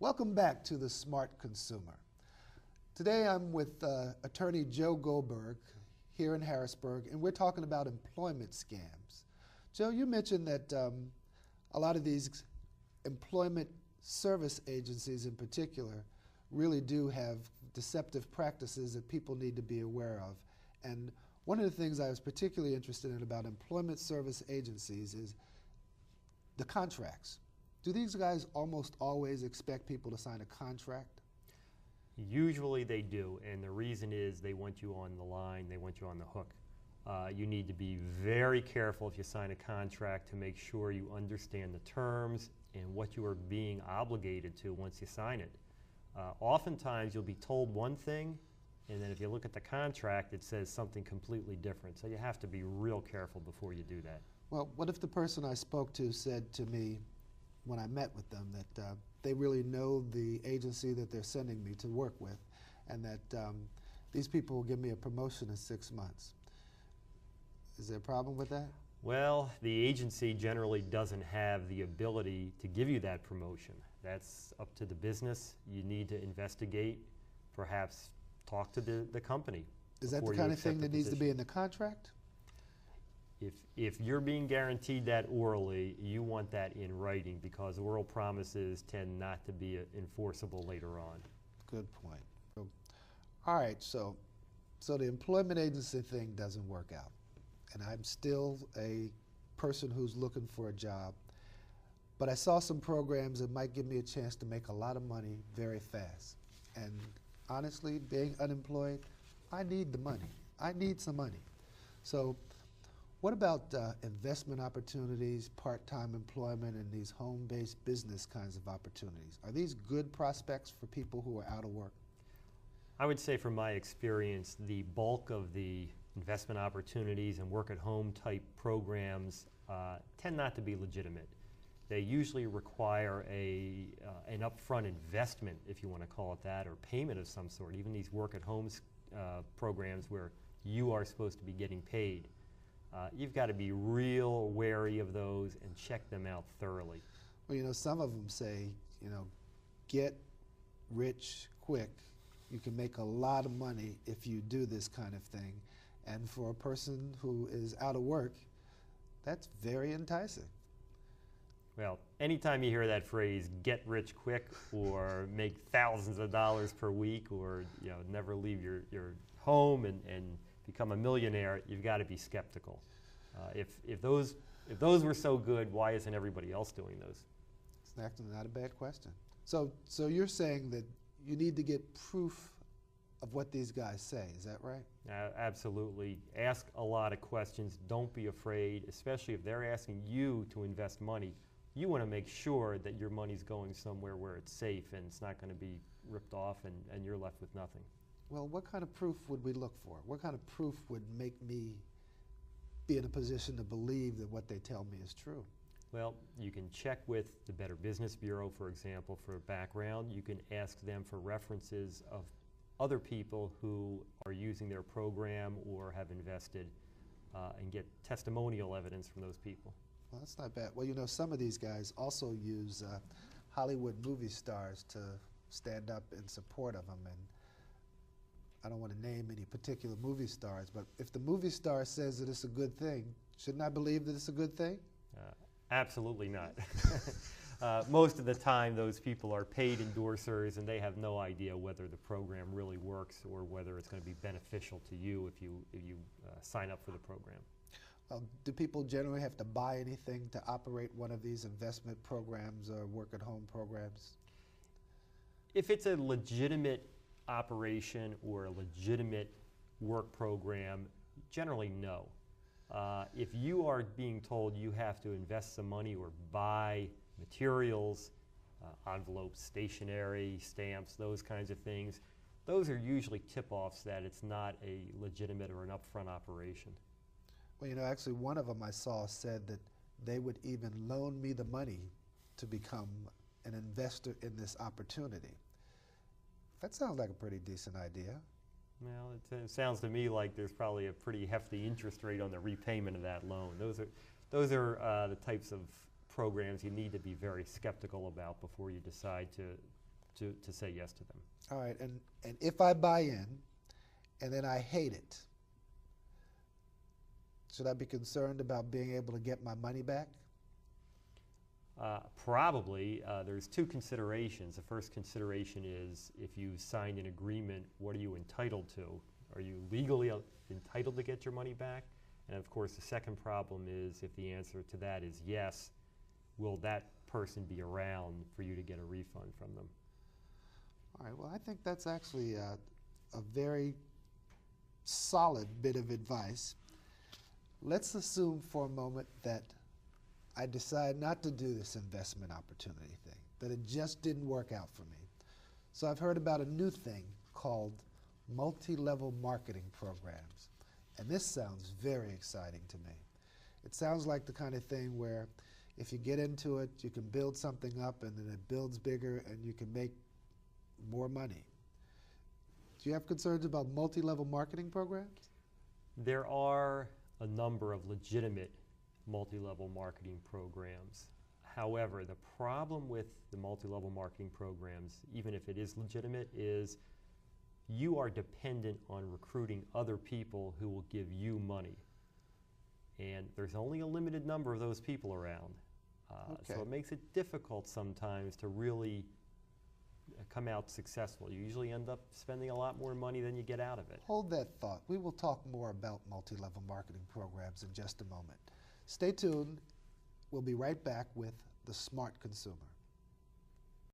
Welcome back to The Smart Consumer. Today I'm with attorney Joe Goldberg here in Harrisburg, and we're talking about employment scams. Joe, you mentioned that a lot of these employment service agencies in particular really do have deceptive practices that people need to be aware of. And one of the things I was particularly interested in about employment service agencies is the contracts. Do these guys almost always expect people to sign a contract? Usually they do, and the reason is they want you on the line, they want you on the hook. You need to be very careful if you sign a contract to make sure you understand the terms and what you are being obligated to once you sign it. Oftentimes you'll be told one thing, and then if you look at the contract, it says something completely different. So you have to be real careful before you do that. Well, what if the person I spoke to said to me when I met with them that they really know the agency that they're sending me to work with, and that these people will give me a promotion in 6 months? Is there a problem with that? Well, the agency generally doesn't have the ability to give you that promotion. That's up to the business. You need to investigate, perhaps talk to the company. Is that the kind of thing that needs to be in the contract? If you're being guaranteed that orally, you want that in writing, because oral promises tend not to be enforceable later on. Good point. All right, so the employment agency thing doesn't work out, and I'm still a person who's looking for a job, but I saw some programs that might give me a chance to make a lot of money very fast. And honestly, being unemployed, I need the money. I need some money. So what about investment opportunities, part-time employment, and these home-based business kinds of opportunities? Are these good prospects for people who are out of work? I would say from my experience, the bulk of the investment opportunities and work-at-home type programs tend not to be legitimate. They usually require an upfront investment, if you want to call it that, or payment of some sort. Even these work-at-home programs where you are supposed to be getting paid. You've got to be real wary of those and check them out thoroughly. Well, you know, some of them say, you know, get rich quick. You can make a lot of money if you do this kind of thing. And for a person who is out of work, that's very enticing. Well, anytime you hear that phrase, get rich quick, or make thousands of dollars per week, or never leave your home and become a millionaire, you've got to be skeptical. If those were so good, why isn't everybody else doing those? It's actually not a bad question. So you're saying that you need to get proof of what these guys say, is that right? Absolutely. Ask a lot of questions. Don't be afraid, especially if they're asking you to invest money. You want to make sure that your money's going somewhere where it's safe and it's not going to be ripped off and you're left with nothing. Well, what kind of proof would we look for? What kind of proof would make me be in a position to believe that what they tell me is true? Well, you can check with the Better Business Bureau, for example, for background. You can ask them for references of other people who are using their program or have invested and get testimonial evidence from those people. Well, that's not bad. Well, you know, some of these guys also use Hollywood movie stars to stand up in support of them. And I don't want to name any particular movie stars, but if the movie star says that it's a good thing, shouldn't I believe that it's a good thing? Absolutely not. Most of the time, those people are paid endorsers, and they have no idea whether the program really works or whether it's going to be beneficial to you if you sign up for the program. Do people generally have to buy anything to operate one of these investment programs or work-at-home programs? If it's a legitimate operation or a legitimate work program, generally no. If you are being told you have to invest some money or buy materials, envelopes, stationery, stamps, those kinds of things, those are usually tip-offs that it's not a legitimate or an upfront operation. Well, you know, actually one of them I saw said that they would even loan me the money to become an investor in this opportunity. That sounds like a pretty decent idea. Well, it sounds to me like there's probably a pretty hefty interest rate on the repayment of that loan. Those are the types of programs you need to be very skeptical about before you decide to say yes to them. All right, and if I buy in and then I hate it, should I be concerned about being able to get my money back? Probably. There's two considerations. The first consideration is if you signed an agreement, what are you entitled to? Are you legally entitled to get your money back? And of course, the second problem is if the answer to that is yes, will that person be around for you to get a refund from them? All right, well, I think that's actually a very solid bit of advice. Let's assume for a moment that I decide not to do this investment opportunity thing, that it just didn't work out for me. So I've heard about a new thing called multi-level marketing programs. And this sounds very exciting to me. It sounds like the kind of thing where if you get into it, you can build something up and then it builds bigger and you can make more money. Do you have concerns about multi-level marketing programs? There are a number of legitimate multi-level marketing programs. However, the problem with the multi-level marketing programs, even if it is legitimate, is you are dependent on recruiting other people who will give you money. And there's only a limited number of those people around. Okay. So it makes it difficult sometimes to really come out successful. You usually end up spending a lot more money than you get out of it. Hold that thought. We will talk more about multi-level marketing programs in just a moment. Stay tuned. We'll be right back with The Smart Consumer.